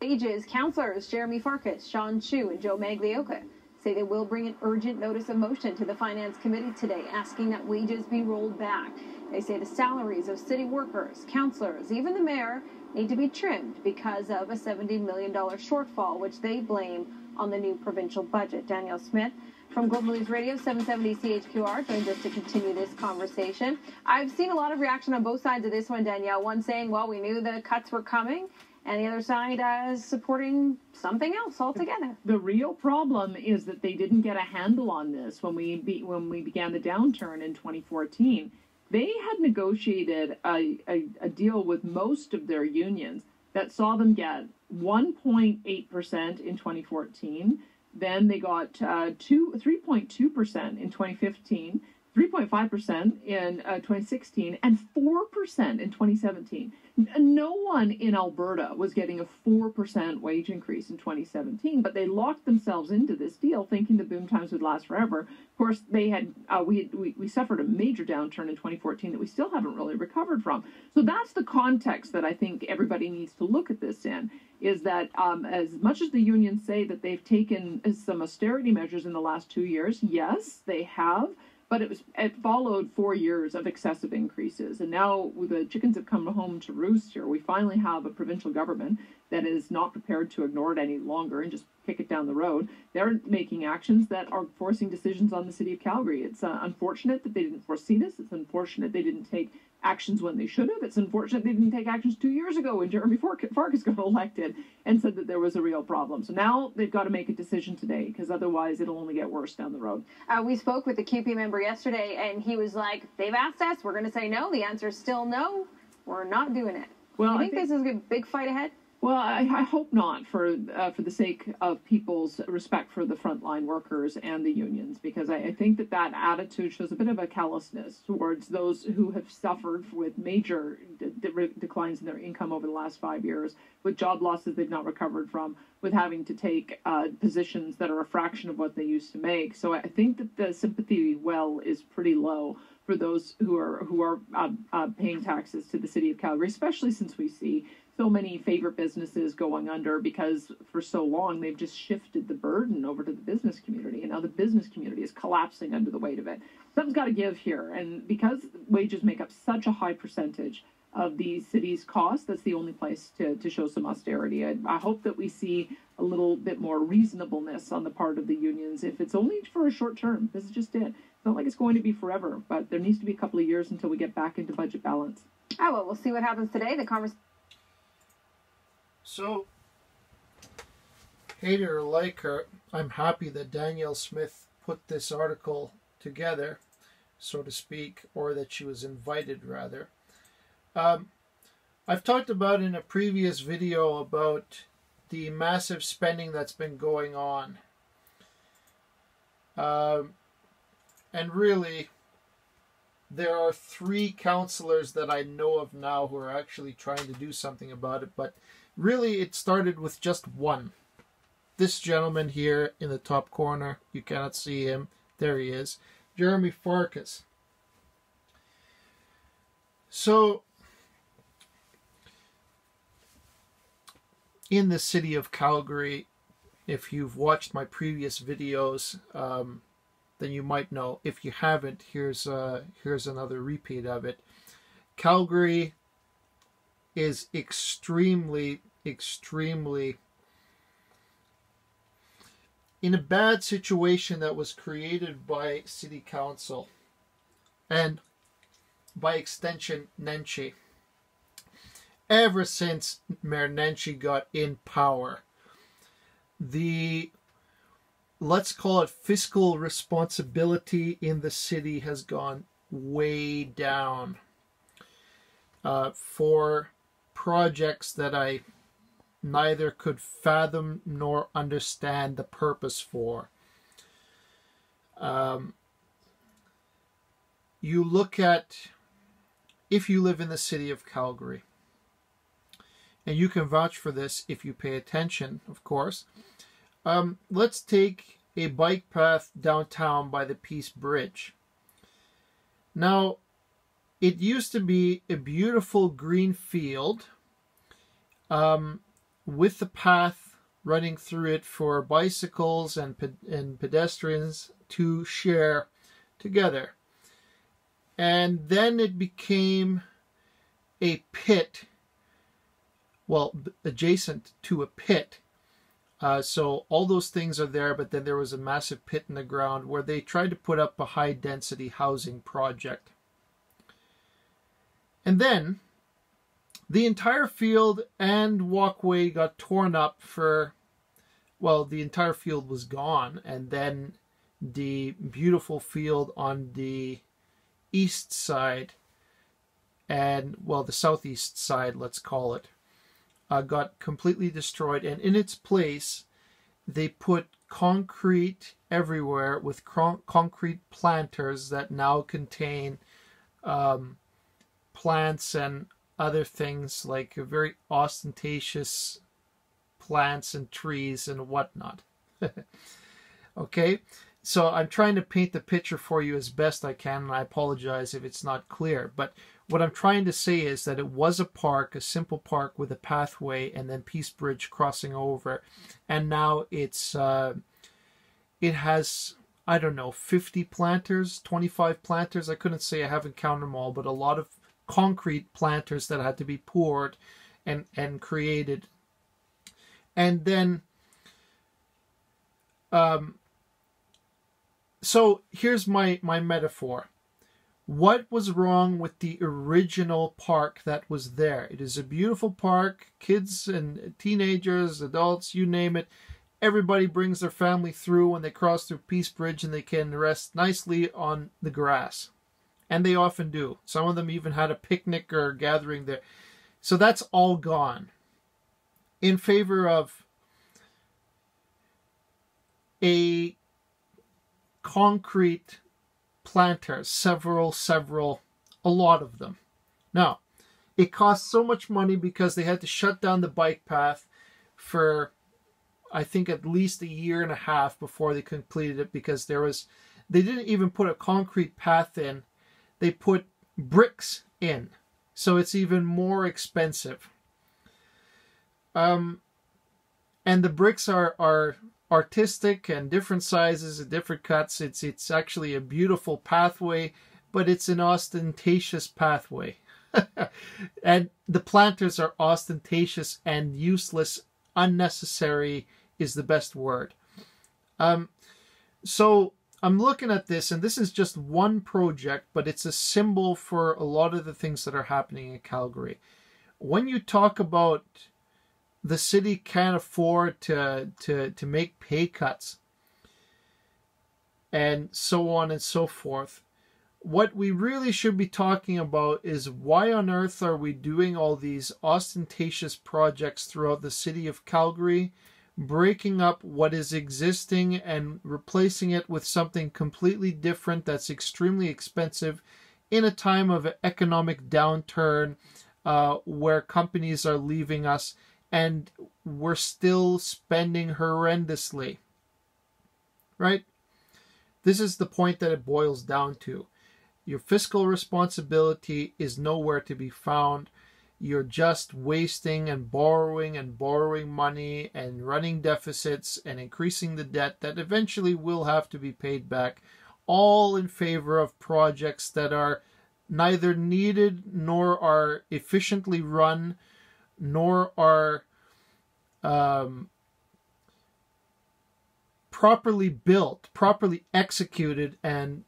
Wages, councillors Jeremy Farkas, Sean Chu, and Joe Maglioka say they will bring an urgent notice of motion to the Finance Committee today, asking that wages be rolled back. They say the salaries of city workers, councillors, even the mayor, need to be trimmed because of a $70 million shortfall, which they blame on the new provincial budget. Danielle Smith from Global News Radio 770 CHQR joins us to continue this conversation. I've seen a lot of reaction on both sides of this one, Danielle. One saying, well, we knew the cuts were coming, and the other side supporting something else altogether. The real problem is that they didn't get a handle on this when we began the downturn in 2014. They had negotiated a deal with most of their unions that saw them get 1.8% in 2014. Then they got 3.2% in 2015, 3.5% in 2016, and 4% in 2017. No one in Alberta was getting a 4% wage increase in 2017, but they locked themselves into this deal thinking the boom times would last forever. Of course, they had we suffered a major downturn in 2014 that we still haven't really recovered from. So that's the context that I think everybody needs to look at this in, is that as much as the unions say that they've taken some austerity measures in the last 2 years, yes, they have. But it followed 4 years of excessive increases. And now the chickens have come home to roost here. We finally have a provincial government that is not prepared to ignore it any longer and just kick it down the road. They're making actions that are forcing decisions on the city of Calgary. It's unfortunate that they didn't foresee this. It's unfortunate they didn't take actions when they should have. It's unfortunate they didn't take actions 2 years ago when Jeremy Farkas got elected and said that there was a real problem. So now they've got to make a decision today, because otherwise it'll only get worse down the road. We spoke with the QP member yesterday, and he was like, they've asked us, we're going to say no. The answer is still no. We're not doing it. Well, do you think this is a big fight ahead? Well, I hope not, for the sake of people's respect for the frontline workers and the unions, because I think that attitude shows a bit of a callousness towards those who have suffered with major declines in their income over the last 5 years, with job losses they've not recovered from, with having to take positions that are a fraction of what they used to make. So I think that the sympathy well is pretty low for those who are paying taxes to the city of Calgary, especially since we see so many favorite businesses going under, because for so long they've just shifted the burden over to the business community, and now the business community is collapsing under the weight of it. Something's got to give here, and because wages make up such a high percentage of the city's costs, that's the only place to show some austerity. I hope that we see a little bit more reasonableness on the part of the unions, if it's only for a short term. This is just it. It's not like it's going to be forever, but there needs to be a couple of years until we get back into budget balance. Oh, well, we'll see what happens today. The conversation. So, hate her or like her, I'm happy that Danielle Smith put this article together, so to speak, or that she was invited, rather. I've talked about in a previous video about the massive spending that's been going on. And really, there are 3 councillors that I know of now who are actually trying to do something about it, but really it started with just one. This gentleman here in the top corner, you cannot see him, there he is, Jeremy Farkas. So, in the city of Calgary, if you've watched my previous videos, then you might know. If you haven't, here's another repeat of it. Calgary is extremely in a bad situation that was created by City Council and, by extension, Nenshi. Ever since Mayor Nenshi got in power, the, let's call it, fiscal responsibility in the city has gone way down for projects that I neither could fathom nor understand the purpose for. You look at, if you live in the city of Calgary, and you can vouch for this if you pay attention, of course. Let's take a bike path downtown by the Peace Bridge. Now, it used to be a beautiful green field with the path running through it for bicycles and pedestrians to share together. And then it became a pit, well, adjacent to a pit. So all those things are there, but then there was a massive pit in the ground where they tried to put up a high-density housing project. And then the entire field and walkway got torn up for, well, the entire field was gone, and then the beautiful field on the east side, and, well, the southeast side, let's call it, got completely destroyed, and in its place they put concrete everywhere with concrete planters that now contain plants and other things like very ostentatious plants and trees and whatnot. Okay, so I'm trying to paint the picture for you as best I can, and I apologize if it's not clear, but what I'm trying to say is that it was a park, a simple park with a pathway and then Peace Bridge crossing over. And now it's it has, I don't know, 50 planters, 25 planters. I couldn't say, I haven't counted them all, but a lot of concrete planters that had to be poured and created. And then, so here's my metaphor. What was wrong with the original park that was there? It is a beautiful park. Kids and teenagers, adults, you name it. Everybody brings their family through when they cross through Peace Bridge, and they can rest nicely on the grass. And they often do. Some of them even had a picnic or gathering there. So that's all gone in favor of a concrete planters, several, a lot of them. Now, it cost so much money because they had to shut down the bike path for, I think, at least 1.5 years before they completed it, because they didn't even put a concrete path in, they put bricks in, so it's even more expensive. And the bricks are artistic and different sizes and different cuts. It's actually a beautiful pathway, but it's an ostentatious pathway. And the planters are ostentatious and useless. Unnecessary is the best word. So I'm looking at this, and this is just one project, but it's a symbol for a lot of the things that are happening in Calgary. When you talk about the city can't afford to make pay cuts and so on and so forth, what we really should be talking about is why on earth are we doing all these ostentatious projects throughout the city of Calgary, breaking up what is existing and replacing it with something completely different that's extremely expensive in a time of economic downturn where companies are leaving us. And we're still spending horrendously, right? This is the point that it boils down to. Your fiscal responsibility is nowhere to be found. You're just wasting and borrowing money and running deficits and increasing the debt that eventually will have to be paid back, all in favor of projects that are neither needed nor are efficiently run, nor are properly built, properly executed, and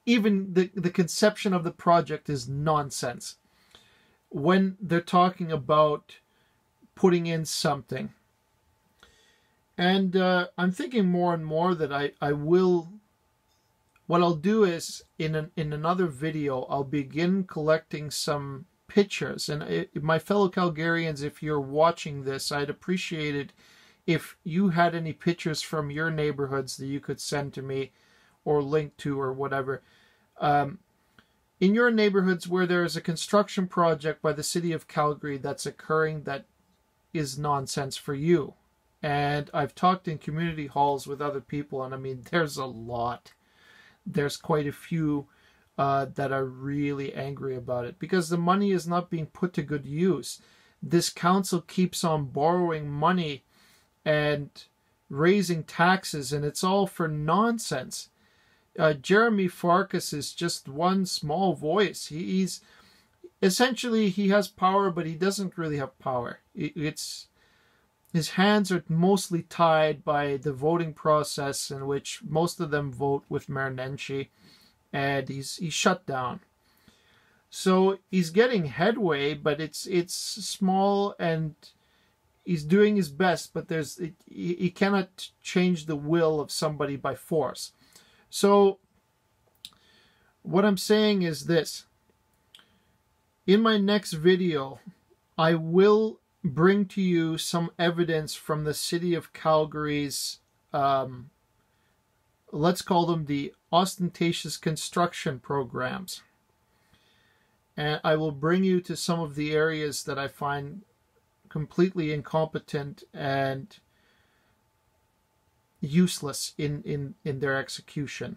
even the conception of the project is nonsense when they're talking about putting in something. And I'm thinking more and more that I will, what I'll do is in another video, I'll begin collecting some pictures. And my fellow Calgarians, if you're watching this, I'd appreciate it if you had any pictures from your neighborhoods that you could send to me or link to or whatever. In your neighborhoods where there is a construction project by the city of Calgary that's occurring that is nonsense for you. And I've talked in community halls with other people, and I mean, there's a lot. There's quite a few that are really angry about it because the money is not being put to good use. this council keeps on borrowing money and raising taxes, and it's all for nonsense. Jeremy Farkas is just one small voice. He's essentially, he has power, but he doesn't really have power. His hands are mostly tied by the voting process, in which most of them vote with Mayor Nenshi, and he's shut down. So he's getting headway, but it's small, and he's doing his best, but he cannot change the will of somebody by force. So what I'm saying is this. In my next video, I will bring to you some evidence from the city of Calgary's, let's call them the ostentatious construction programs. And I will bring you to some of the areas that I find completely incompetent and useless in their execution.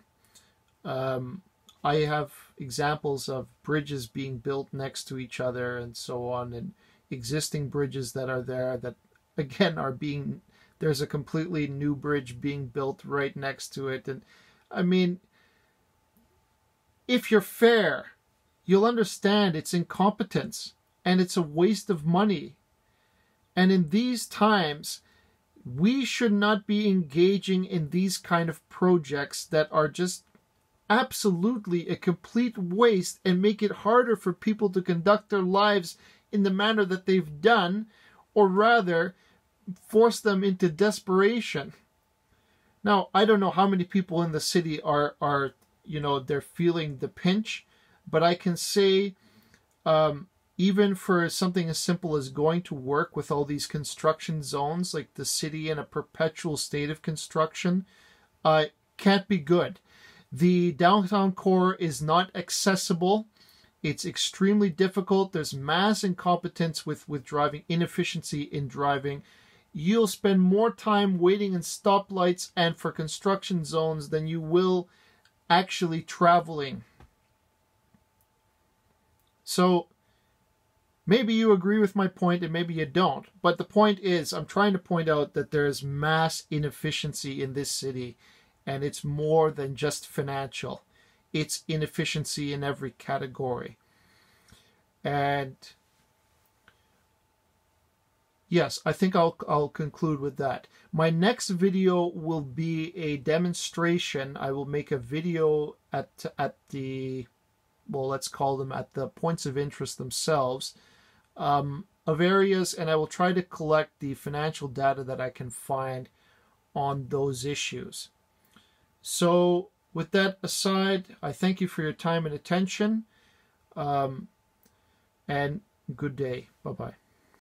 I have examples of bridges being built next to each other and so on, and existing bridges that are there that, again, there's a completely new bridge being built right next to it. And I mean, if you're fair, you'll understand it's incompetence and it's a waste of money. And in these times, we should not be engaging in these kind of projects that are just absolutely a complete waste and make it harder for people to conduct their lives in the manner that they've done, or rather force them into desperation. Now, I don't know how many people in the city are they're feeling the pinch, but I can say, even for something as simple as going to work with all these construction zones, like the city in a perpetual state of construction, can't be good. The downtown core is not accessible. It's extremely difficult. There's mass incompetence with driving, inefficiency in driving. You'll spend more time waiting in stoplights and for construction zones than you will actually traveling. So maybe you agree with my point and maybe you don't. But the point is, I'm trying to point out that there's mass inefficiency in this city. And it's more than just financial. It's inefficiency in every category. And yes, I think I'll conclude with that. My next video will be a demonstration. I will make a video at the, well, let's call them at the points of interest themselves, of areas, and I will try to collect the financial data that I can find on those issues. So with that aside, I thank you for your time and attention, and good day. Bye-bye.